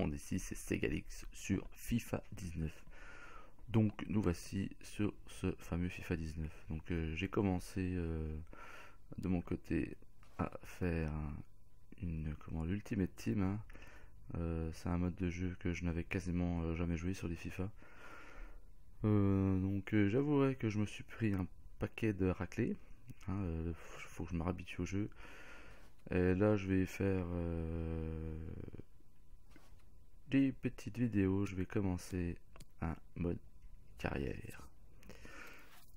monde, ici c'est Segalix sur FIFA 19. Donc nous voici sur ce fameux FIFA 19. Donc j'ai commencé de mon côté à faire l'Ultimate Team, hein. C'est un mode de jeu que je n'avais quasiment jamais joué sur les FIFA. Donc j'avouerai que je me suis pris un paquet de raclés, hein. Faut que je me réhabitue au jeu. Et là je vais faire des petites vidéos. Je vais commencer un mode carrière.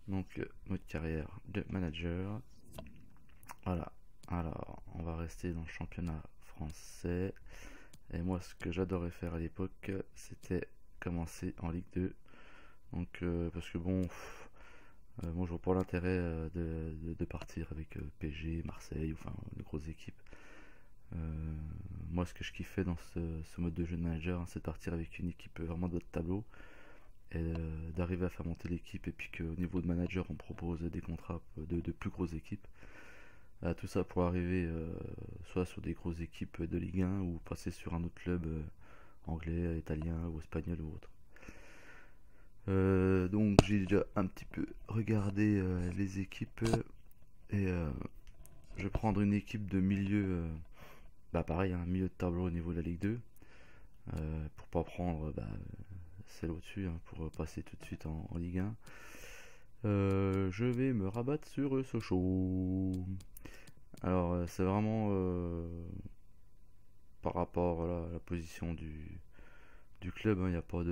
Donc mode carrière de manager. Voilà. Alors on va rester dans le championnat français. Et moi ce que j'adorais faire à l'époque, c'était commencer en Ligue 2. Donc parce que bon, moi je vois pas l'intérêt de partir avec PSG, Marseille, enfin de grosses équipes. Moi ce que je kiffais dans ce mode de jeu de manager, hein, c'est de partir avec une équipe vraiment de haut de tableau et d'arriver à faire monter l'équipe, et puis qu'au niveau de manager on propose des contrats de plus grosses équipes. Tout ça pour arriver soit sur des grosses équipes de Ligue 1 ou passer sur un autre club anglais, italien ou espagnol ou autre. Donc j'ai déjà un petit peu regardé les équipes, et je vais prendre une équipe de milieu, pareil, un milieu de tableau au niveau de la Ligue 2, pour pas prendre celle au-dessus, hein, pour passer tout de suite en Ligue 1. Je vais me rabattre sur Sochaux. Alors c'est vraiment par rapport à la position du club, il n'y a pas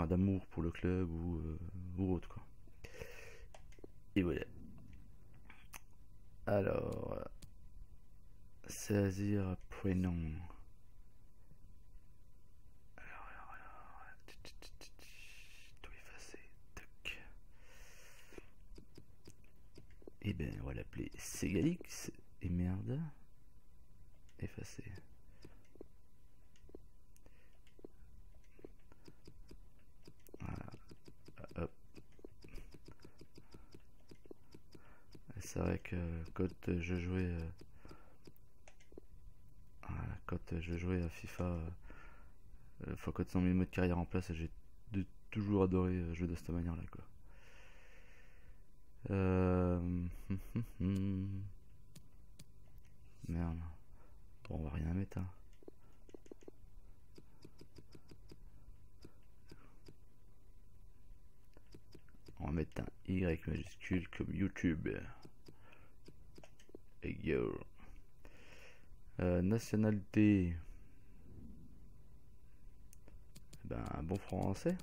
d'amour pour le club ou autre, quoi. Et voilà. Alors, saisir prénom. Tout effacer. Tac. Et ben on va l'appeler Segalix. Et merde. Effacer. Voilà. Hop. C'est vrai que quand je jouais à FIFA, quand ils ont mis le mode carrière en place, j'ai toujours adoré jouer de cette manière là, quoi. Merde. Bon, on va rien mettre, hein. On va mettre un Y majuscule comme YouTube. Et yo. Nationalité. Un bon français.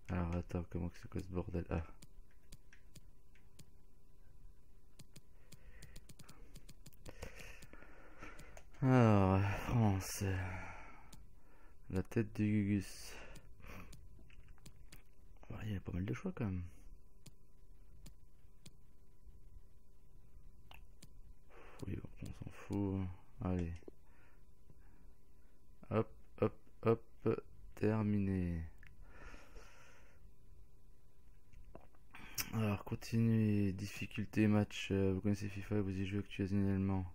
Alors attends, comment que c'est quoi ce bordel? Alors, France. La tête du Gugus. Il y a pas mal de choix quand même. Oui, on s'en fout. Allez. Hop, hop, hop. Terminé. Alors, continuez. Difficulté match. Vous connaissez FIFA, vous y jouez occasionnellement.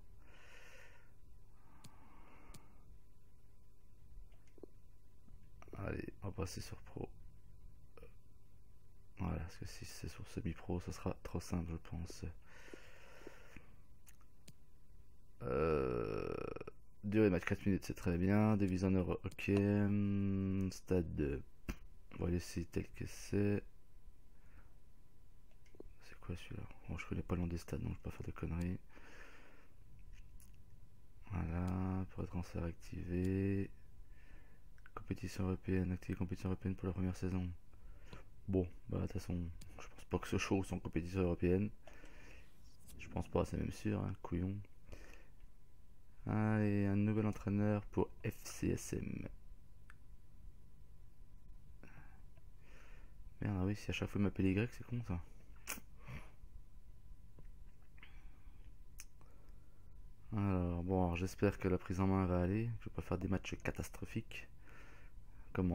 Allez, on va passer sur Pro. Voilà, parce que si c'est sur semi-pro, ça sera trop simple, je pense. Durée match 4 minutes, c'est très bien. Devise en euros, ok. Stade, on va laisser tel que c'est. C'est quoi celui-là? Bon, je connais pas le nom des stades, donc je vais pas faire de conneries. Voilà, pour être transfert activé. Compétition européenne, activer compétition européenne pour la première saison. Bon, de toute façon, je pense pas que ce show soit en compétition européenne. Je pense pas, c'est même sûr, hein, couillon. Allez, un nouvel entraîneur pour FCSM. Merde, oui, si à chaque fois il m'appelle Y, c'est con ça. Alors, bon, j'espère que la prise en main va aller. Je vais pas faire des matchs catastrophiques comme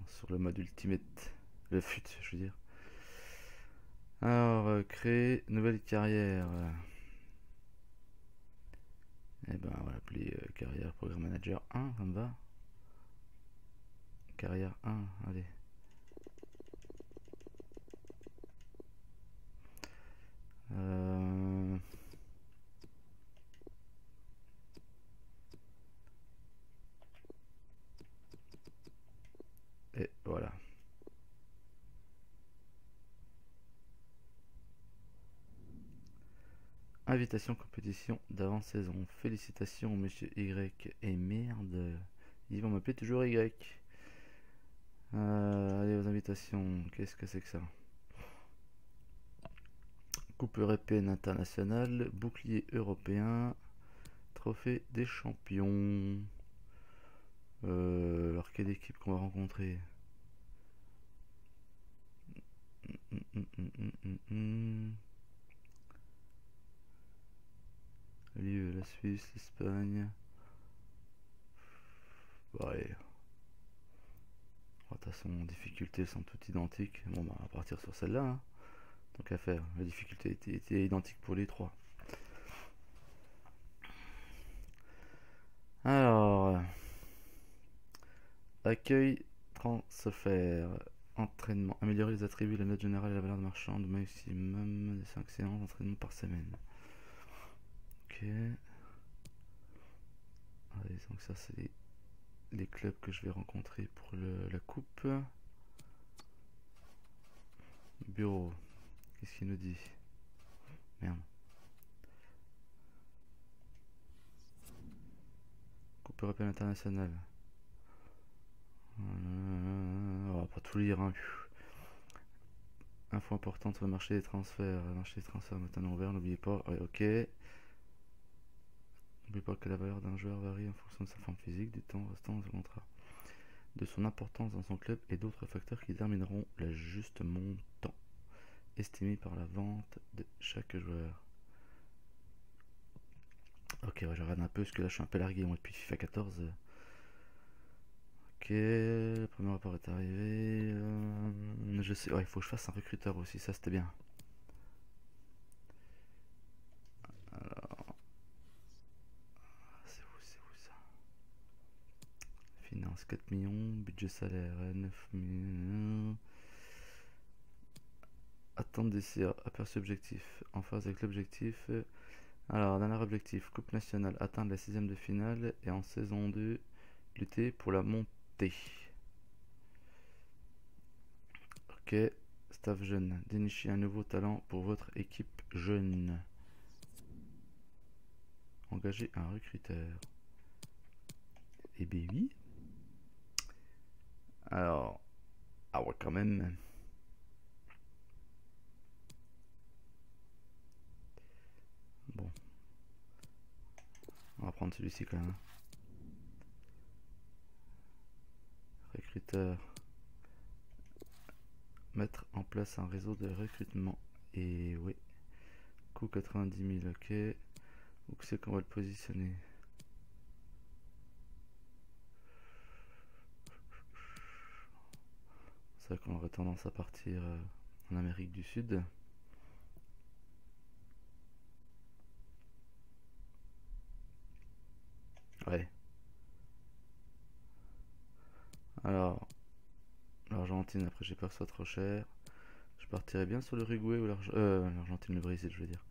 sur le mode Ultimate Le fut, je veux dire. Alors, créer nouvelle carrière. Et ben, on va l'appeler carrière programme manager 1, ça me va. Carrière 1, allez. Et voilà. Invitation compétition d'avant-saison. Félicitations, monsieur Y. Et merde, ils vont m'appeler toujours Y. Allez aux invitations. Qu'est-ce que c'est que ça? Coupe européenne internationale, bouclier européen, trophée des champions. Alors quelle équipe qu'on va rencontrer? Lieu, la Suisse, l'Espagne. Ouais. De toute façon, difficultés sont toutes identiques. Bon, bah, on va partir sur celle-là. Hein. Tant qu'à faire. La difficulté était identique pour les trois. Alors, accueil, transfert, entraînement, améliorer les attributs, la note générale et la valeur de marchande, maximum de 5 séances d'entraînement par semaine. Ok. Allez, donc ça c'est les clubs que je vais rencontrer pour la coupe. Bureau, qu'est-ce qu'il nous dit? Merde. Coupe européenne internationale. On va pas tout lire. Hein. Info importante sur le marché des transferts. Le marché des transferts maintenant ouvert, n'oubliez pas. Ouais, ok. N'oubliez pas que la valeur d'un joueur varie en fonction de sa forme physique, du temps restant dans son contrat, de son importance dans son club et d'autres facteurs qui détermineront le juste montant estimé par la vente de chaque joueur. Ok, ouais, je regarde un peu parce que là je suis un peu largué moi depuis FIFA 14. Ok, le premier rapport est arrivé. Je sais, ouais, il faut que je fasse un recruteur aussi, ça c'était bien. Alors, c'est où ça? Finance 4 millions, budget salaire 9 millions. Attente des CA, aperçu objectif, en phase avec l'objectif. Alors, dernier objectif, Coupe nationale, atteindre la 6ème de finale et en saison 2, lutter pour la montée. Ok, staff jeune, dénicher un nouveau talent pour votre équipe jeune. Engager un recruteur. Eh bien oui. Alors, ah ouais quand même. Bon. On va prendre celui-ci quand même. Recruteur. Mettre en place un réseau de recrutement. Et oui. Coût 90 000, ok. Où c'est qu'on va le positionner? C'est vrai qu'on aurait tendance à partir en Amérique du Sud. Ouais. Alors, l'Argentine, après j'ai peur que ce soit trop cher. Je partirais bien sur l'Uruguay ou l'Argentine, le Brésil, je veux dire.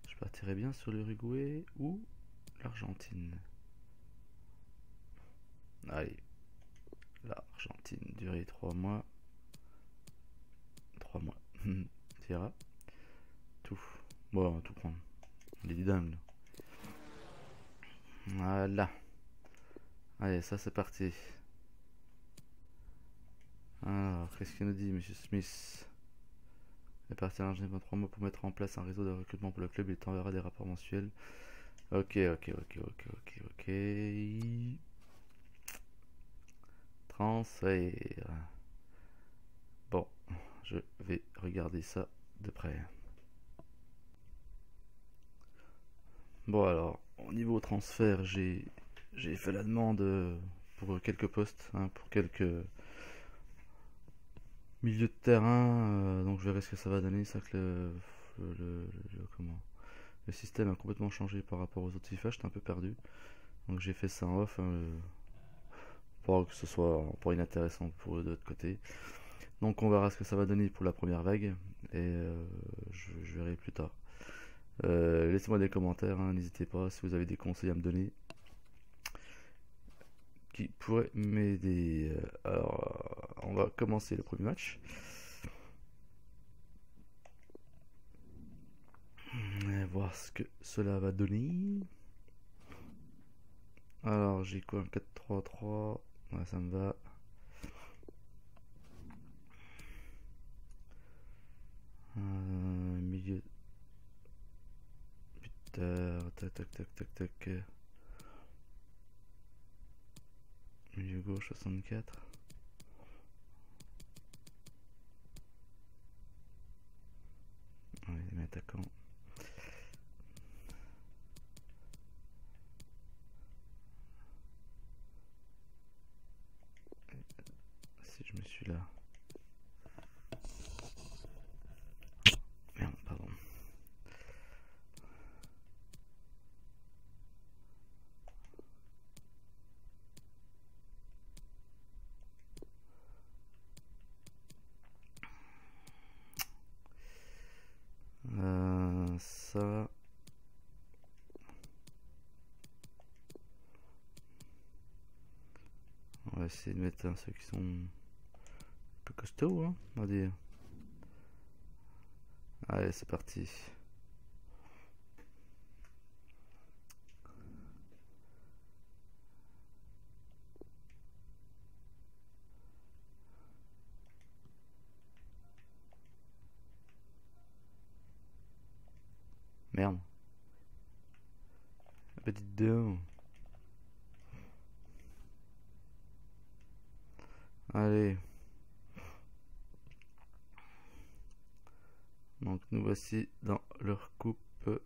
Je partirais bien sur l'Uruguay ou l'Argentine. Allez. L'Argentine, durée 3 mois. 3 mois. Tira. Tout. Bon, on va tout prendre. On est des dingues. Voilà. Allez, ça c'est parti. Alors, qu'est-ce qu'il nous dit, monsieur Smith? est parti à l'ingénieur 3 mois pour mettre en place un réseau de recrutement pour le club. Il t'enverra des rapports mensuels. Ok. Transfert. Bon, je vais regarder ça de près. Bon alors, au niveau transfert, j'ai fait la demande pour quelques postes, hein, pour quelques Milieu de terrain, donc je verrai ce que ça va donner. C'est vrai que le système a complètement changé par rapport aux autres FIFA, j'étais un peu perdu. Donc j'ai fait ça en off, hein, pour que ce soit pas inintéressant pour eux de l'autre côté. Donc on verra ce que ça va donner pour la première vague et je verrai plus tard. Laissez-moi des commentaires, hein, n'hésitez pas si vous avez des conseils à me donner qui pourraient m'aider. Alors on va commencer le premier match. Et voir ce que cela va donner. Alors j'ai quoi, un 4-3-3, ouais, ça me va. Milieu buteur, tac tac tac tac tac. Milieu gauche 64. Allez, les attaquants. Si je me suis là. Merde, pardon. Ça. On va essayer de mettre ceux qui sont un peu costauds, hein, on va dire. Allez, c'est parti. Merde. Petite deux. Allez. Donc nous voici dans leur coupe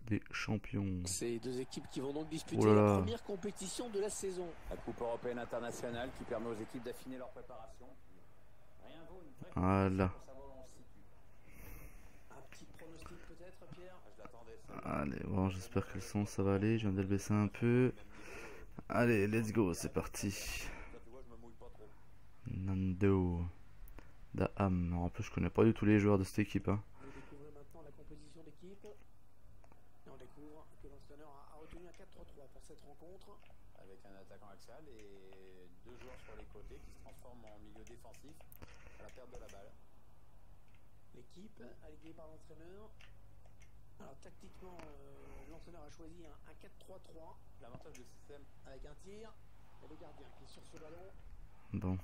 des champions. Ces deux équipes qui vont donc disputer Oh là là. la première compétition de la saison. La Coupe européenne internationale qui permet aux équipes d'affiner leur préparation. Rien vaut une vraie Voilà. pour savoir où on se situe. Un petit pronostic peut-être, Pierre? Je l'attendais. Allez, bon, j'espère que le son ça va aller. Je viens de le baisser un peu. Allez, let's go, c'est parti. Là, tu vois, je me mouille pas trop. Nando Daham. En plus, je connais pas du tout les joueurs de cette équipe, hein. Nous découvrons maintenant la composition d'équipe. Et on découvre que l'entraîneur a retenu un 4-3-3 pour cette rencontre. Avec un attaquant axial et deux joueurs sur les côtés qui se transforment en milieu défensif à la perte de la balle. L'équipe alliée par l'entraîneur. Alors tactiquement, l'entraîneur a choisi un 4-3-3 L'avantage du système, avec un tir. Et le gardien qui est sur ce ballon. Bon.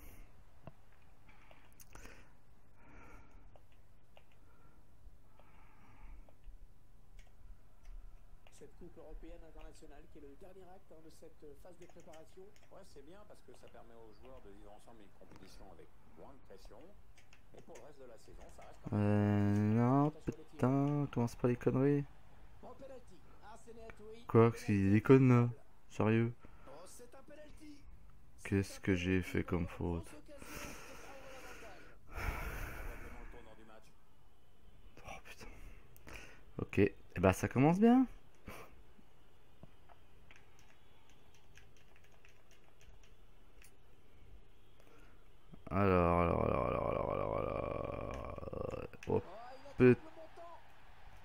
Cette coupe européenne internationale qui est le dernier acte de cette phase de préparation. ouais, c'est bien parce que ça permet aux joueurs de vivre ensemble une compétition avec moins de pression. Et pour le reste de la saison, ça reste quand même. Non, putain, commence pas les conneries. Bon penalty. Ah, c'est net, oui. Quoi, qu'est-ce qu'il déconne là? Sérieux? Oh, c'est un penalty. Qu'est-ce que j'ai fait comme faute? Grosse occasion pour prendre l'avantage. Probablement le tournant du match. Oh putain. Ok, et bah ça commence bien. Alors. Oh Oh, il a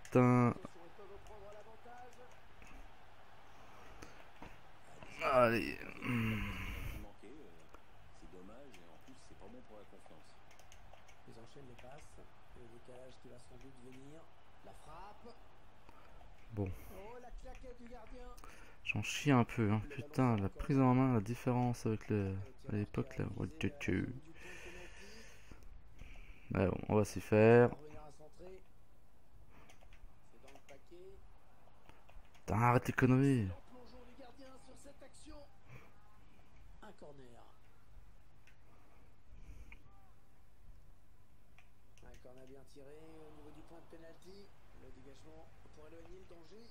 putain. Attention, ils peuvent reprendre l'avantage. Allez. Manqué, c'est dommage et en plus, c'est pas bon pour la confiance. Ils enchaînent les passes. Le décalage qui va sans doute venir. La frappe. Bon. Oh, la claquette du gardien. J'en chie un peu, hein. Putain, la prise en main, la différence avec à l'époque là. Ouais, bon, on va s'y faire. Parvenir à centrer. C'est dans le paquet. Putain, arrête les conneries. Le plongeon du gardien sur cette action. Un corner. Un corner bien tiré au niveau du point de pénalty. Le dégagement pour éloigner le danger.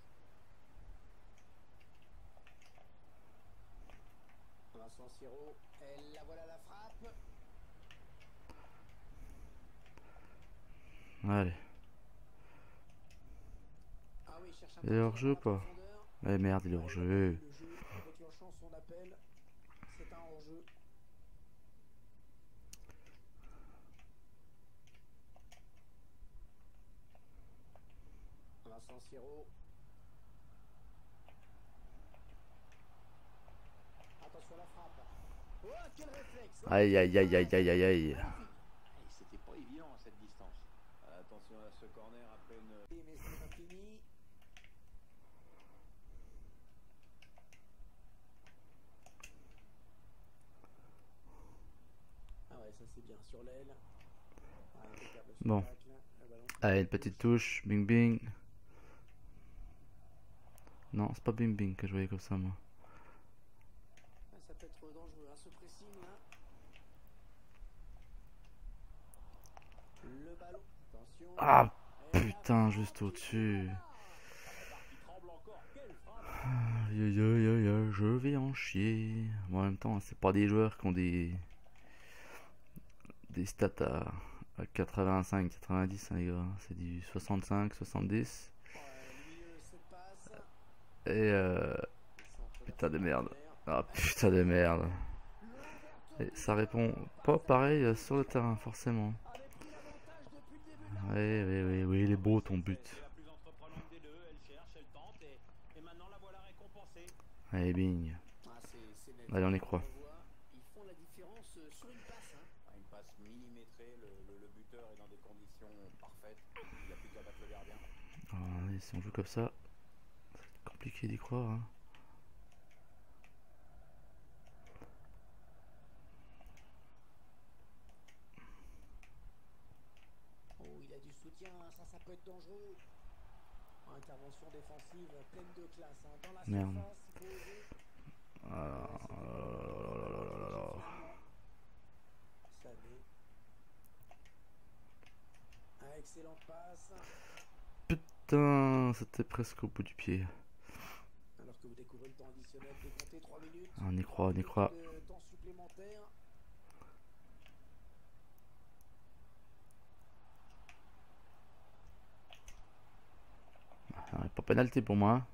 Vincent Siro, et la voilà la frappe. Allez. Ah oui, il cherche un Il peu est plus hors jeu ou dans la pas? profondeur. Eh merde, il est hors Le jeu. jeu, avec urgence, on appelle. C'est un hors-jeu. Vincent Siro. Attention à la frappe. Oh, quel réflexe! Aïe aïe aïe aïe aïe aïe aïe. C'était pas évident à cette distance. Attention à ce corner après une. Mais c'est pas fini. Ah ouais, ça c'est bien sur l'aile. Ah, impeccable ce Bon. tacle. Le ballon qui Allez, une petite touche. Bing bing. Non, c'est pas bing bing que je voyais comme ça moi. Ah, ça peut être dangereux, hein, ce pressing là. Le ballon, attention. Ah Et la putain, frappe juste qui au-dessus. démarre. Qui tremble encore. Quelle frappe! Aïe aïe aïe aïe aïe, je vais en chier. Mais en même temps, c'est pas des joueurs qui ont des stats à 85, 90, hein, les gars. C'est du 65, 70. Ouais, le milieu, cette passe. Et Centre putain de vers merde. Saint-Pierre. Ah putain de merde. L'ouverture Et du ça jeu. répond pas pareil sur le terrain, forcément. Avait pris l'avantage depuis le début de la Oui, oui, oui, oui, il est beau ton but. C'est la plus entreprenante des deux. Elle cherche, elle tente et maintenant la voilà récompensée. Allez, bing. Ah, c'est net. Allez, on y croit. voit, ils font la différence sur une passe. Hein. Une passe millimétrée. Le buteur est dans des conditions parfaites. Il n'a plus qu'à battre le gardien. Ah, allez, si on joue comme ça, c'est compliqué d'y croire. Hein. Oh, il a du soutien, ça peut être dangereux. Intervention défensive pleine de classe. Hein. Dans la Merde. surface, il faut oser. Ah, Sané. Ah, excellente passe. putain, c'était presque au bout du pied. Alors que vous découvrez le temps additionnel, décompté 3 minutes. On y croit, on y croit. De temps supplémentaire. Ah, pas pénalité pour moi.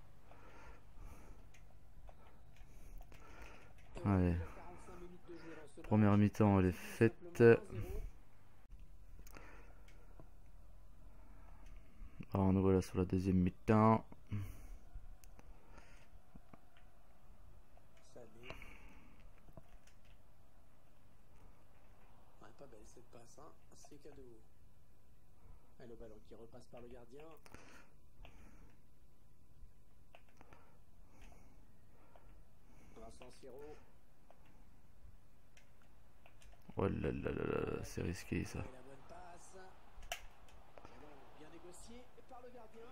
Et Allez. il y a 45 minutes de jeu dans ce Première match. mi-temps, elle est faite. Simplement 1-0. Alors, nous voilà sur la deuxième mi-temps. Sané. Ouais, pas belle cette passe, hein. C'est cadeau. Et le ballon qui repasse par le gardien. Vincent Siro. Oh là là là là, c'est risqué ça. Et la bonne passe. Ballon bien négocié par le gardien.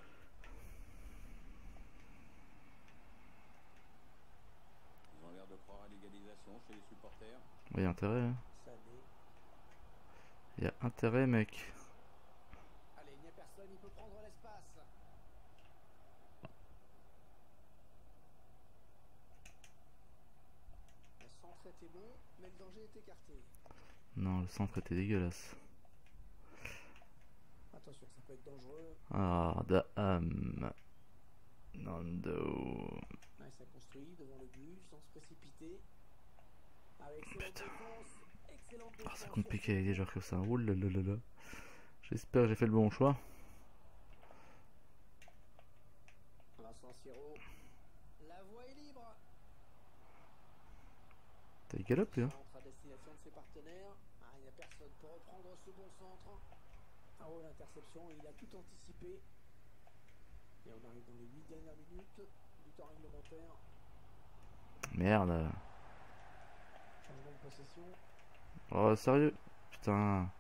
Ils ont l'air de croire à l'égalisation chez les supporters. Il y a intérêt, hein. Sané. Il y a intérêt, mec. Allez, il n'y a personne, il peut prendre l'espace. Le centre était bon, mais le danger est écarté. Non, le centre était dégueulasse. Attention, ça peut être dangereux. Ah, Nando. Ouais, ça construit devant le but sans se précipiter. Avec excellente Putain. défense. Excellente Ah, défense. c'est compliqué avec des joueurs comme ça. Ouh là là là là. J'espère que j'ai fait le bon choix. Vincent Siro. La voie est libre. T'as eu galop, lui, hein. Centre à destination de ses partenaires. Ah, il n'y a personne pour reprendre ce bon centre. Ah ouais, l'interception, il a tout anticipé. Et on arrive dans les 8 dernières minutes du temps réglementaire. Merde. Changement de possession. Oh, sérieux? Putain.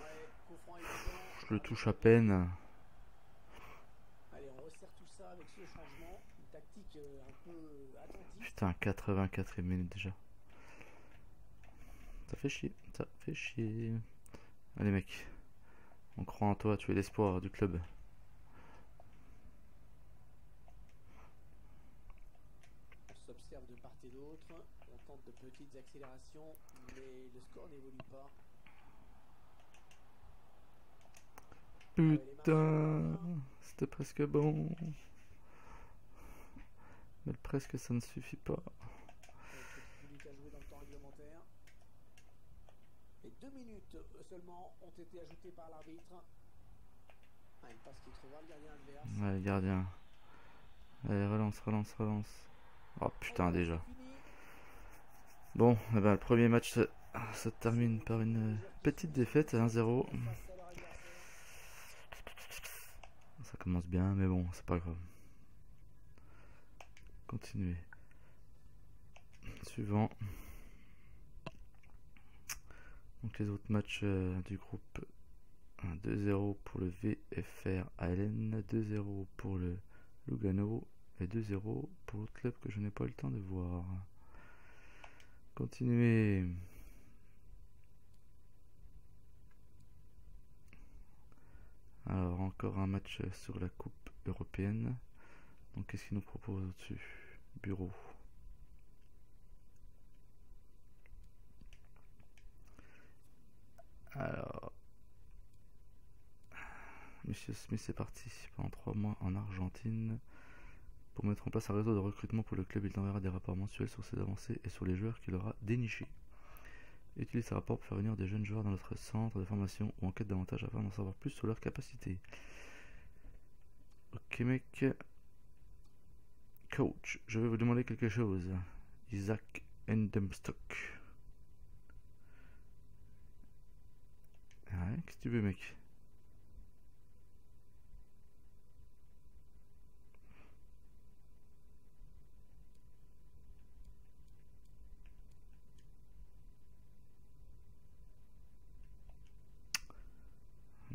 Ouais, coup franc évident. Je le touche à peine. Allez, on resserre tout ça avec ce changement. Une tactique un peu attentive. Putain, 84e minute déjà. Ça fait chier. Ça fait chier. Allez, mec. On croit en toi, tu es l'espoir du club. On s'observe de part et d'autre. On tente de petites accélérations, mais le score n'évolue pas. Putain, c'était presque bon. Mais presque ça ne suffit pas. Minutes à jouer dans le temps réglementaire. Et 2 minutes seulement ont été ajoutées par l'arbitre. Une passe qui trouvera le gardien adverse. Ouais, gardien. Allez, relance, relance, relance. Oh putain, déjà. Bon, eh ben, le premier match se termine par une petite défaite, 1-0. Ça commence bien, mais bon, c'est pas grave. Continuez. Suivant. Donc les autres matchs du groupe. 2-0 pour le VFR Allen, 2-0 pour le Lugano et 2-0 pour l'autre club que je n'ai pas eu le temps de voir. Continuez. Alors encore un match sur la coupe européenne. Donc qu'est-ce qu'il nous propose au-dessus? Bureau. Alors Monsieur Smith est parti pendant 3 mois en Argentine pour mettre en place un réseau de recrutement pour le club. Il enverra des rapports mensuels sur ses avancées et sur les joueurs qu'il aura dénichés. Utilise ces rapports pour faire venir des jeunes joueurs dans notre centre de formation ou enquête davantage afin d'en savoir plus sur leurs capacités. Ok mec. Coach, je vais vous demander quelque chose. Isaac Endemstock. Ouais, qu'est-ce que tu veux mec?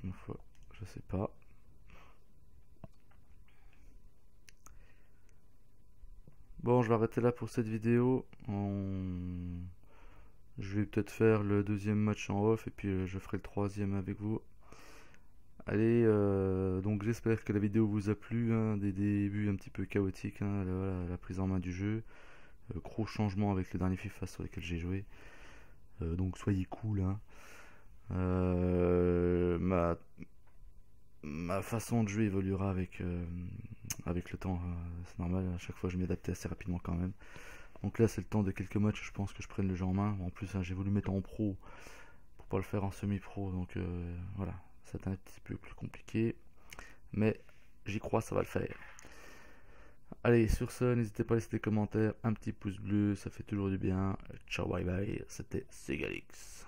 Une fois, je sais pas. Bon, je vais arrêter là pour cette vidéo. Je vais peut-être faire le deuxième match en off et puis je ferai le troisième avec vous. Allez, donc j'espère que la vidéo vous a plu, hein, des débuts un petit peu chaotiques, hein, la prise en main du jeu. Gros changement avec le dernier FIFA sur lequel j'ai joué. Donc soyez cool, hein. Ma façon de jouer évoluera avec le temps, c'est normal, à chaque fois je m'y adapte assez rapidement quand même. Donc là c'est le temps de quelques matchs, je pense que je prenne le jeu en main. En plus hein, j'ai voulu mettre en pro pour pas le faire en semi-pro, donc voilà, c'est un petit peu plus compliqué. Mais j'y crois, ça va le faire. Allez, sur ce, n'hésitez pas à laisser des commentaires, un petit pouce bleu, ça fait toujours du bien. Ciao, bye bye, c'était Segalix.